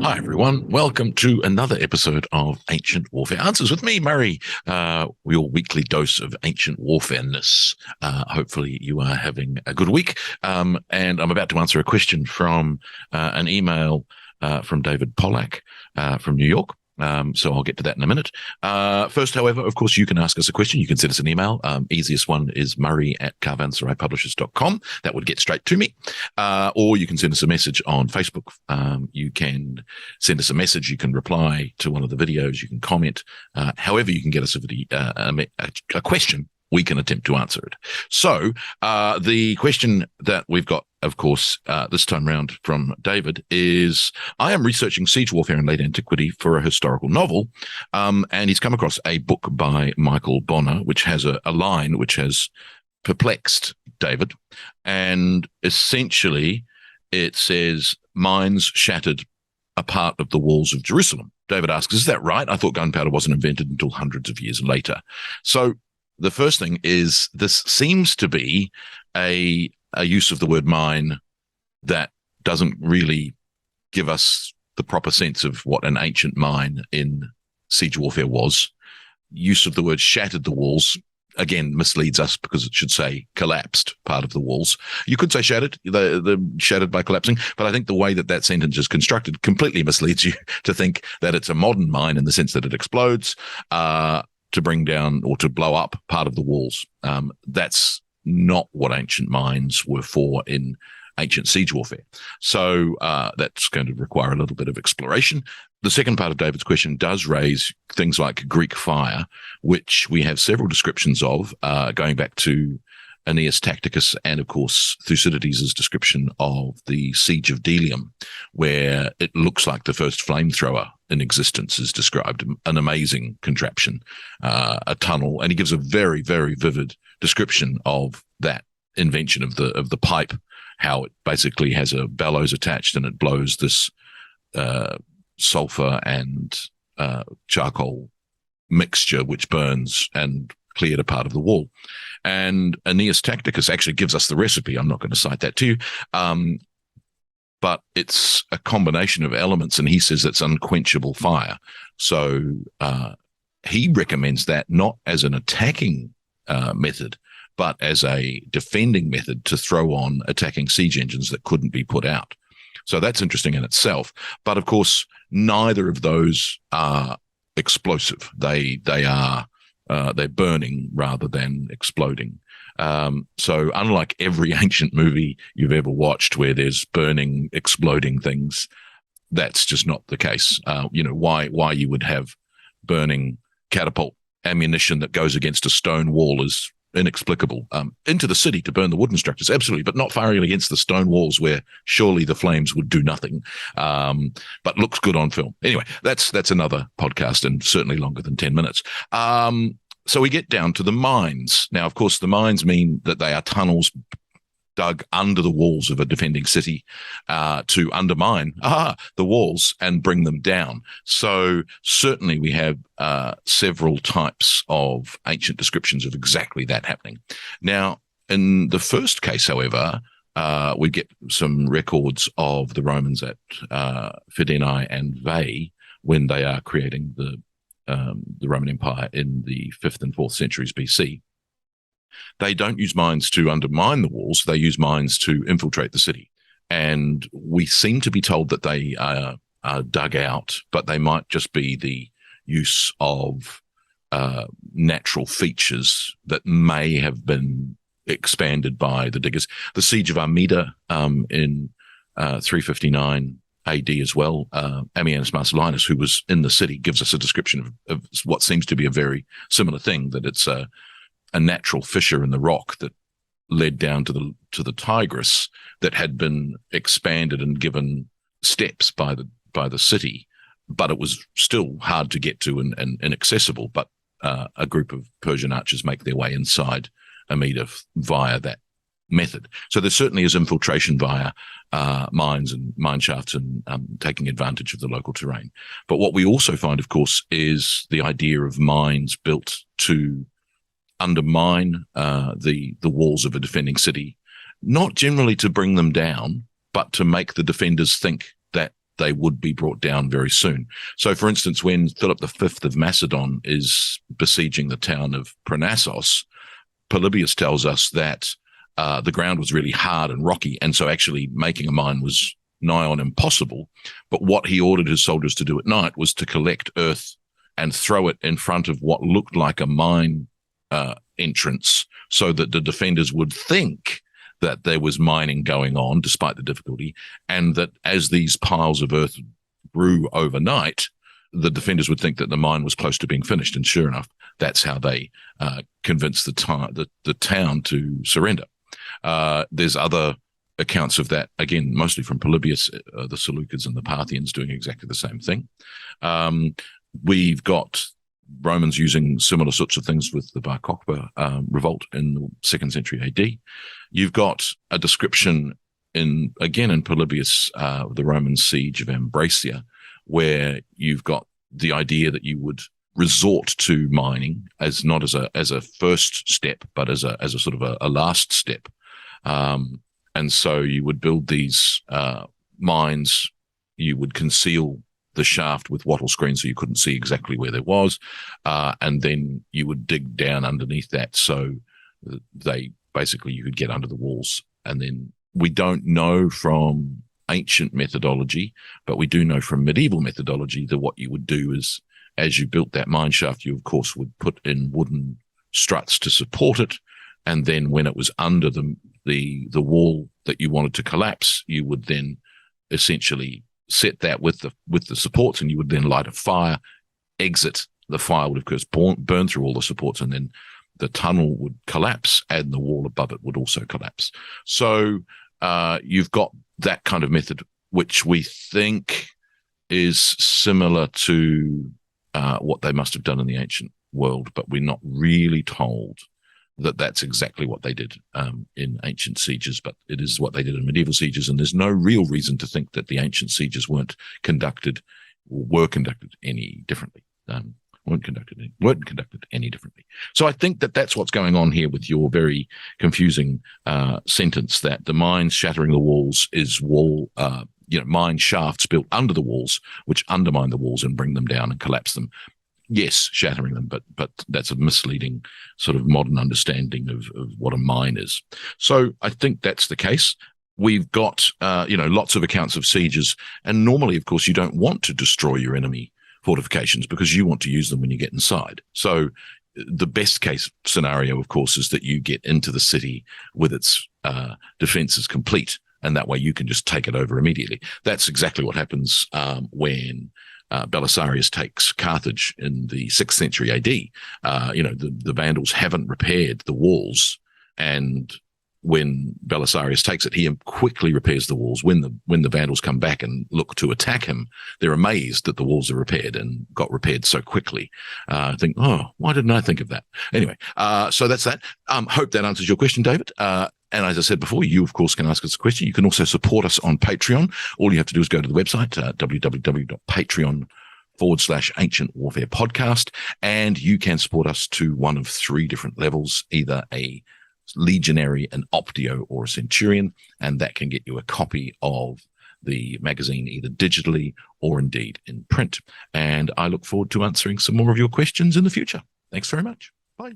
Hi, everyone. Welcome to another episode of Ancient Warfare Answers with me, Murray. Your weekly dose of ancient warfare-ness. Hopefully you are having a good week. And I'm about to answer a question from an email from David Pollack from New York. So I'll get to that in a minute. First, however, of course, you can ask us a question. You can send us an email. Easiest one is murray@caravanseraipublishers.com. That would get straight to me. Or you can send us a message on Facebook. You can send us a message. You can reply to one of the videos. You can comment. However you can get us a question, we can attempt to answer it. So the question that we've got, of course, this time round from David is, I am researching siege warfare in late antiquity for a historical novel, and he's come across a book by Michael Bonner, which has a line which has perplexed David, and essentially it says, mines shattered a part of the walls of Jerusalem. David asks, is that right? I thought gunpowder wasn't invented until hundreds of years later. So the first thing is, this seems to be a use of the word mine that doesn't really give us the proper sense of what an ancient mine in siege warfare was. Use of the word shattered the walls, again, misleads us because it should say collapsed part of the walls. You could say shattered, the shattered by collapsing, but I think the way that sentence is constructed completely misleads you to think that it's a modern mine in the sense that it explodes, to bring down or to blow up part of the walls. That's not what ancient mines were for in ancient siege warfare. So that's going to require a little bit of exploration. The second part of David's question does raise things like Greek fire, which we have several descriptions of, going back to Aeneas Tacticus and, of course, Thucydides' description of the siege of Delium, where it looks like the first flamethrower in existence is described, an amazing contraption, a tunnel, and he gives a very, very vivid description of that invention of the pipe, how it basically has a bellows attached and it blows this sulfur and charcoal mixture which burns and cleared a part of the wall. And Aeneas Tacticus actually gives us the recipe. I'm not going to cite that to you. But it's a combination of elements, and he says it's unquenchable fire. So he recommends that not as an attacking method, but as a defending method to throw on attacking siege engines that couldn't be put out. So that's interesting in itself. But of course, neither of those are explosive. They're burning rather than exploding. So unlike every ancient movie you've ever watched where there's burning, exploding things, that's just not the case. Why you would have burning catapult ammunition that goes against a stone wall is inexplicable. Into the city to burn the wooden structures, absolutely, but not firing against the stone walls where surely the flames would do nothing, but looks good on film. Anyway, that's another podcast and certainly longer than 10 minutes. So we get down to the mines. Now, of course, the mines mean that they are tunnels dug under the walls of a defending city to undermine the walls and bring them down. So certainly we have several types of ancient descriptions of exactly that happening. Now, in the first case, however, we get some records of the Romans at Fidenae and Veii when they are creating the Roman Empire in the 5th and 4th centuries BC. They don't use mines to undermine the walls. They use mines to infiltrate the city. And we seem to be told that they are dug out, but they might just be the use of natural features that may have been expanded by the diggers. The siege of Armida in 359 AD as well, Ammianus Marcellinus, who was in the city, gives us a description of what seems to be a very similar thing, that it's a natural fissure in the rock that led down to the Tigris that had been expanded and given steps by the city, but it was still hard to get to and inaccessible. But a group of Persian archers make their way inside Amida via that method. So there certainly is infiltration via mines and mine shafts and taking advantage of the local terrain. But what we also find, of course, is the idea of mines built to undermine the walls of a defending city, not generally to bring them down, but to make the defenders think that they would be brought down very soon. So, for instance, when Philip V of Macedon is besieging the town of Parnassos, Polybius tells us that the ground was really hard and rocky, and so actually making a mine was nigh on impossible. But what he ordered his soldiers to do at night was to collect earth and throw it in front of what looked like a mine entrance, so that the defenders would think that there was mining going on despite the difficulty, and that as these piles of earth grew overnight, the defenders would think that the mine was close to being finished. And sure enough, that's how they convinced the town to surrender. There's other accounts of that, again, mostly from Polybius, the Seleucids and the Parthians doing exactly the same thing. We've got Romans using similar sorts of things with the Bar Kokhba revolt in the 2nd century AD. You've got a description in Polybius, the Roman siege of Ambracia, where you've got the idea that you would resort to mining as not as a first step, but as a sort of a last step. And so you would build these mines, you would conceal the shaft with wattle screens so you couldn't see exactly where there was, and then you would dig down underneath that so you could get under the walls. And then we don't know from ancient methodology, but we do know from medieval methodology that what you would do is, as you built that mine shaft, you of course would put in wooden struts to support it, and then when it was under the wall that you wanted to collapse, you would then essentially set that with the supports, and you would then light a fire, exit. The fire would of course burn through all the supports, and then the tunnel would collapse and the wall above it would also collapse. So you've got that kind of method, which we think is similar to what they must have done in the ancient world, but we're not really told that that's exactly what they did in ancient sieges, but it is what they did in medieval sieges. And there's no real reason to think that the ancient sieges were conducted any differently. Weren't conducted any differently. So I think that that's what's going on here with your very confusing sentence that the mines shattering the walls is mine shafts built under the walls, which undermine the walls and bring them down and collapse them. Yes, shattering them, but that's a misleading sort of modern understanding of what a mine is. So I think that's the case. We've got, lots of accounts of sieges, and normally, of course, you don't want to destroy your enemy fortifications because you want to use them when you get inside. So the best case scenario, of course, is that you get into the city with its defenses complete, and that way you can just take it over immediately. That's exactly what happens when Belisarius takes Carthage in the 6th century AD. The Vandals haven't repaired the walls, and when Belisarius takes it, he quickly repairs the walls. When the Vandals come back and look to attack him, they're amazed that the walls are repaired and got repaired so quickly. Think, why didn't I think of that? Anyway, so that's that. Hope that answers your question, David. And as I said before, you, of course, can ask us a question. You can also support us on Patreon. All you have to do is go to the website, www.patreon.com/Ancient Warfare Podcast, and you can support us to one of 3 different levels, either a legionary, an optio, or a centurion, and that can get you a copy of the magazine either digitally or indeed in print. And I look forward to answering some more of your questions in the future. Thanks very much. Bye.